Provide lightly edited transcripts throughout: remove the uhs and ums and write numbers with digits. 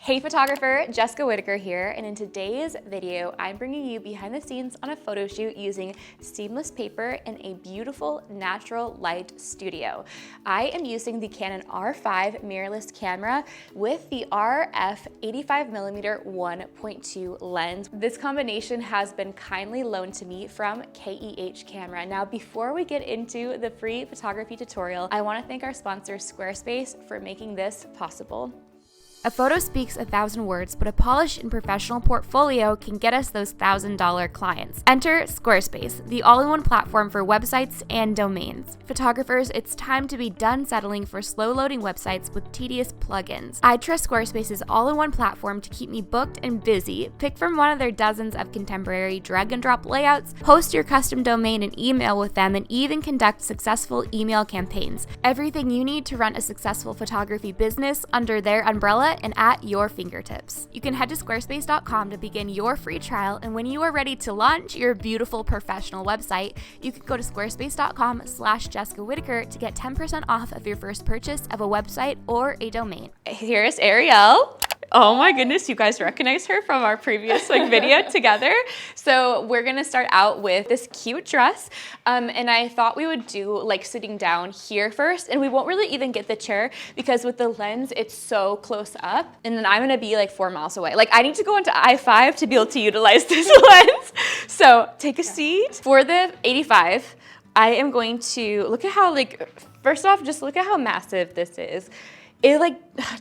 Hey photographer, Jessica Whitaker here, and in today's video, I'm bringing you behind the scenes on a photo shoot using seamless paper in a beautiful natural light studio. I am using the Canon R5 mirrorless camera with the RF 85mm 1.2 lens. This combination has been kindly loaned to me from KEH Camera. Now, before we get into the free photography tutorial, I want to thank our sponsor Squarespace for making this possible. A photo speaks 1,000 words, but a polished and professional portfolio can get us those $1,000 clients. Enter Squarespace, the all-in-one platform for websites and domains. Photographers, it's time to be done settling for slow-loading websites with tedious plugins. I trust Squarespace's all-in-one platform to keep me booked and busy. Pick from one of their dozens of contemporary drag-and-drop layouts, host your custom domain and email with them, and even conduct successful email campaigns. Everything you need to run a successful photography business under their umbrella and at your fingertips. You can head to squarespace.com to begin your free trial, and when you are ready to launch your beautiful professional website, you can go to squarespace.com/Jessica Whitaker to get 10% off of your first purchase of a website or a domain. Here's Ariel. Oh my goodness, you guys recognize her from our previous video together. So we're gonna start out with this cute dress. And I thought we would do sitting down here first, and we won't really even get the chair because with the lens, it's so close up. And then I'm gonna be 4 miles away. I need to go into I-5 to be able to utilize this lens. So take a seat. For the 85, I am going to look at how first off, just look at how massive this is. It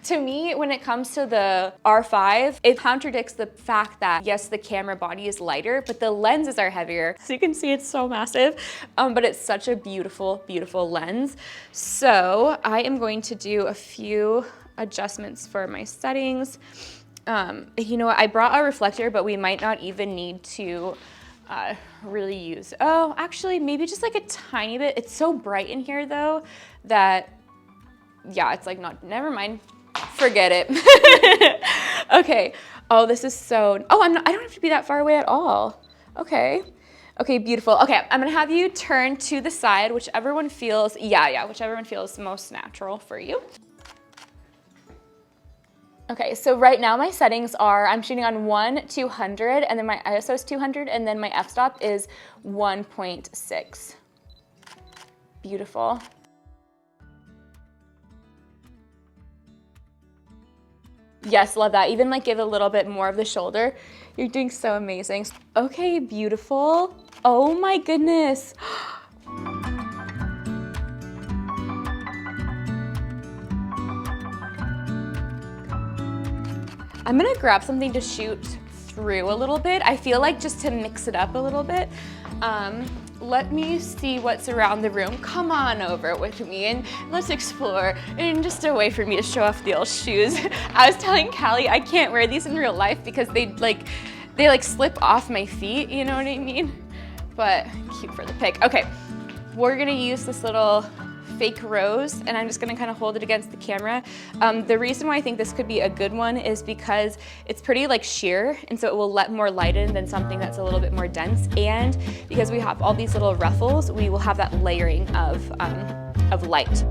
to me, when it comes to the R5, it contradicts the fact that yes, the camera body is lighter, but the lenses are heavier. So you can see it's so massive, but it's such a beautiful, beautiful lens. So I am going to do a few adjustments for my settings. You know what, I brought a reflector, but we might not even need to really use, oh, actually maybe just a tiny bit. It's so bright in here though, that yeah, it's not, never mind, forget it. Okay, oh, this is so, oh, I don't have to be that far away at all. Okay, beautiful. Okay, I'm gonna have you turn to the side, whichever one feels, whichever one feels most natural for you. Okay, so right now my settings are, I'm shooting on 1/200, and then my ISO is 200, and then my f-stop is 1.6. Beautiful. Yes, love that. Even give a little bit more of the shoulder. You're doing so amazing. Okay, beautiful. Oh my goodness. I'm gonna grab something to shoot through a little bit. I feel just to mix it up a little bit. Let me see what's around the room. Come on over with me and let's explore. And just a way for me to show off the old shoes. I was telling Callie I can't wear these in real life because they slip off my feet, you know what I mean? But cute for the pic. Okay, we're gonna use this little fake rose, and I'm just gonna kind of hold it against the camera. The reason why I think this could be a good one is because it's pretty sheer, and so it will let more light in than something that's a little bit more dense, and because we have all these little ruffles, we will have that layering of light.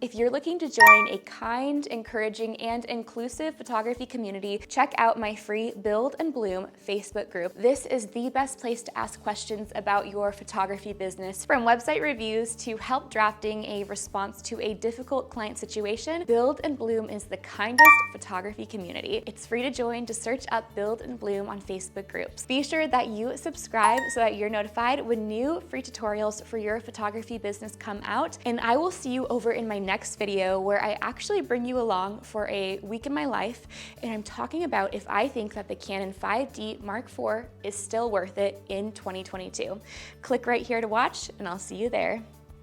If you're looking to join a kind, encouraging, and inclusive photography community, check out my free Build and Bloom Facebook group. This is the best place to ask questions about your photography business. From website reviews to help drafting a response to a difficult client situation, Build and Bloom is the kindest photography community. It's free to join. To search up Build and Bloom on Facebook groups. Be sure that you subscribe so that you're notified when new free tutorials for your photography business come out. And I will see you over in my next video where I actually bring you along for a week in my life, and I'm talking about if I think that the Canon 5D Mark IV is still worth it in 2022. Click right here to watch, and I'll see you there.